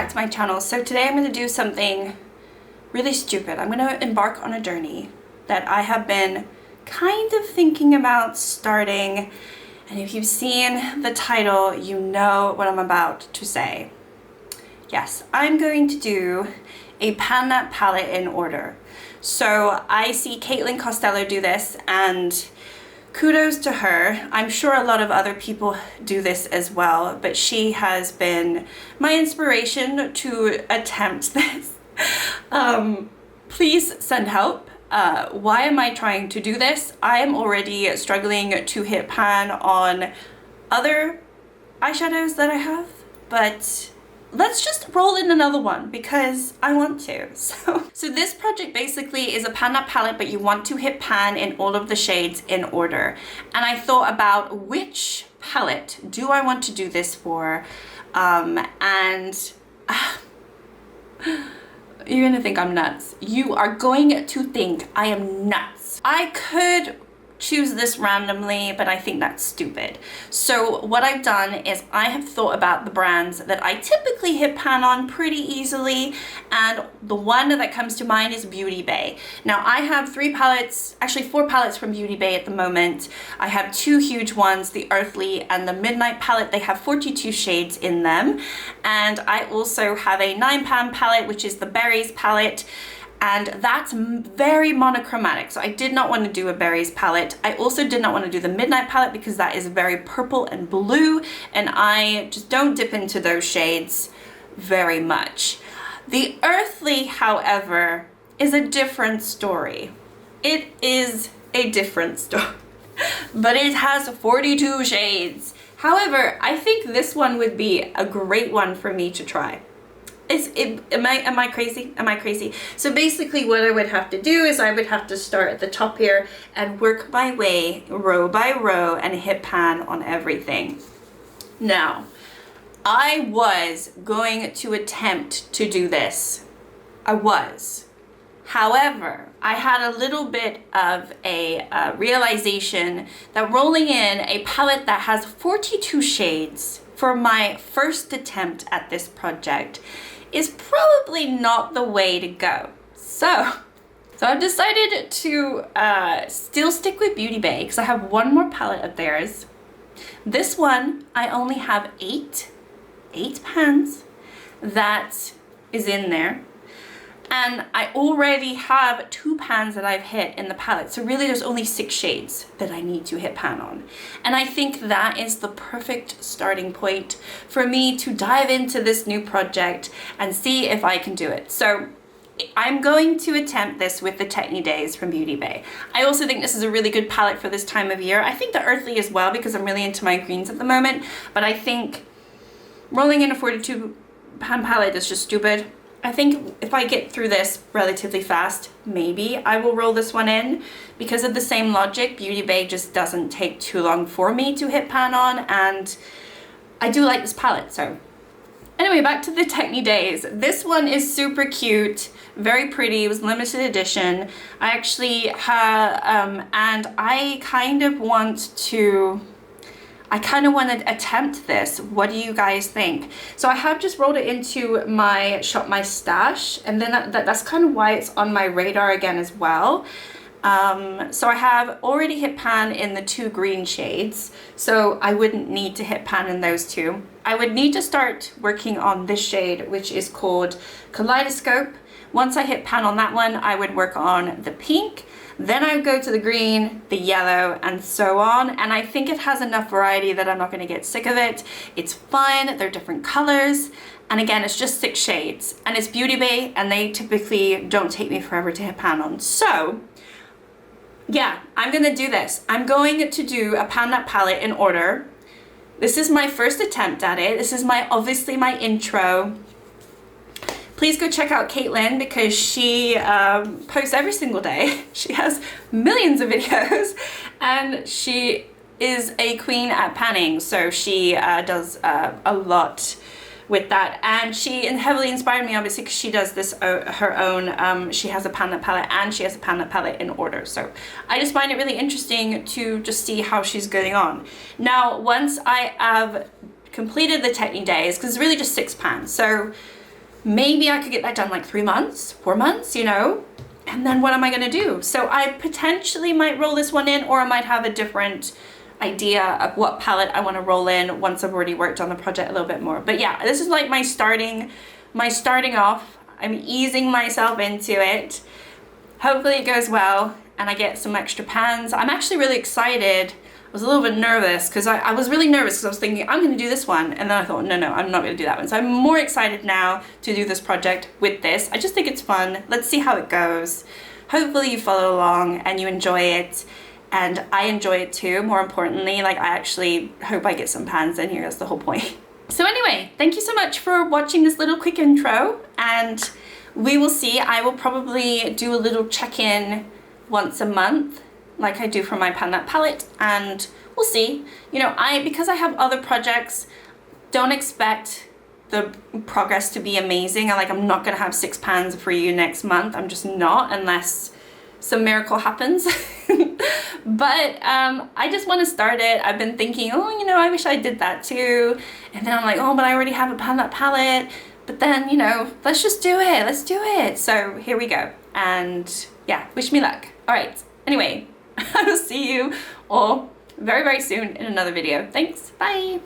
back to my channel. So today I'm going to do something really stupid. I'm going to embark on a journey that I have been kind of thinking about starting, and if you've seen the title, you know what I'm about to say. Yes, I'm going to do a pan palette in order. So I see Caitlin Costello do this, and kudos to her. I'm sure a lot of other people do this as well, but she has been my inspiration to attempt this. Please send help. Why am I trying to do this? I am already struggling to hit pan on other eyeshadows that I have, but let's just roll in another one because I want to. So this project basically is a pan palette, but you want to hit pan in all of the shades in order. And I thought about which palette do I want to do this for, you're gonna think I'm nuts. You are going to think I am nuts. I could choose this randomly, but I think that's stupid. So what I've done is I have thought about the brands that I typically hit pan on pretty easily, and the one that comes to mind is Beauty Bay. Now I have 4 palettes from Beauty Bay at the moment. I have 2 huge ones, the Earthly and the Midnight palette. They have 42 shades in them. And I also have a 9 pan palette, which is the Berries palette. And that's very monochromatic, so I did not want to do a Berries palette. I also did not want to do the Midnight palette because that is very purple and blue, and I just don't dip into those shades very much. The Earthly, however, is a different story. It is a different story, but it has 42 shades. However, I think this one would be a great one for me to try. Am I crazy? Am I crazy? So basically what I would have to do is I would have to start at the top here and work my way row by row and hit pan on everything. Now, I was going to attempt to do this. I was. However, I had a little bit of a realization that rolling in a palette that has 42 shades for my first attempt at this project is probably not the way to go. So I've decided to still stick with Beauty Bay because I have one more palette of theirs. This one, I only have 8 pans that is in there. And I already have 2 pans that I've hit in the palette. So really there's only 6 shades that I need to hit pan on. And I think that is the perfect starting point for me to dive into this new project and see if I can do it. So I'm going to attempt this with the Techni Days from Beauty Bay. I also think this is a really good palette for this time of year. I think the Earthly as well because I'm really into my greens at the moment. But I think rolling in a 42 pan palette is just stupid. I think if I get through this relatively fast, maybe I will roll this one in. Because of the same logic, Beauty Bay just doesn't take too long for me to hit pan on, and I do like this palette, so. Anyway, back to the Techni Days. This one is super cute, very pretty. It was limited edition. I actually have, and I kind of want to attempt this. What do you guys think? So I have just rolled it into my Shop My Stash, and then that's kind of why it's on my radar again as well. So I have already hit pan in the 2 green shades, so I wouldn't need to hit pan in those 2. I would need to start working on this shade, which is called Kaleidoscope. Once I hit pan on that one, I would work on the pink. Then I would go to the green, the yellow, and so on. And I think it has enough variety that I'm not going to get sick of it. It's fun, they're different colors. And again, it's just 6 shades. And it's Beauty Bay, and they typically don't take me forever to hit pan on. So, yeah, I'm going to do this. I'm going to do a pan palette in order. This is my first attempt at it. This is obviously my intro. Please go check out Caitlin because she posts every single day. She has millions of videos and she is a queen at panning. So she does a lot with that, and she heavily inspired me obviously because she does this her own. She has a pan palette and she has a pan palette in order. So I just find it really interesting to just see how she's going on. Now once I have completed the Techni Days, because it's really just 6 pans, so maybe I could get that done like 3 months, 4 months, you know, and then what am I gonna do? So I potentially might roll this one in, or I might have a different idea of what palette I wanna roll in once I've already worked on the project a little bit more. But yeah, this is like my starting off. I'm easing myself into it. Hopefully it goes well and I get some extra pans. I'm actually really excited. I was a little bit nervous because I was really nervous because I was thinking I'm going to do this one, and then I thought no, I'm not going to do that one. So I'm more excited now to do this project with this. I just think it's fun. Let's see how it goes. Hopefully you follow along and you enjoy it, and I enjoy it too. More importantly, like I actually hope I get some pans in here. That's the whole point. So anyway, thank you so much for watching this little quick intro, and we will see. I will probably do a little check-in once a month like I do for my Pan That palette, and we'll see. You know, because I have other projects, don't expect the progress to be amazing. I'm not gonna have 6 pans for you next month. I'm just not, unless some miracle happens. But I just want to start it. I've been thinking, oh, you know, I wish I did that too. And then I'm like, oh, but I already have a Pan That palette. But then, you know, let's just do it. Let's do it. So here we go. And yeah, wish me luck. All right. Anyway, I will see you all very, very soon in another video. Thanks. Bye.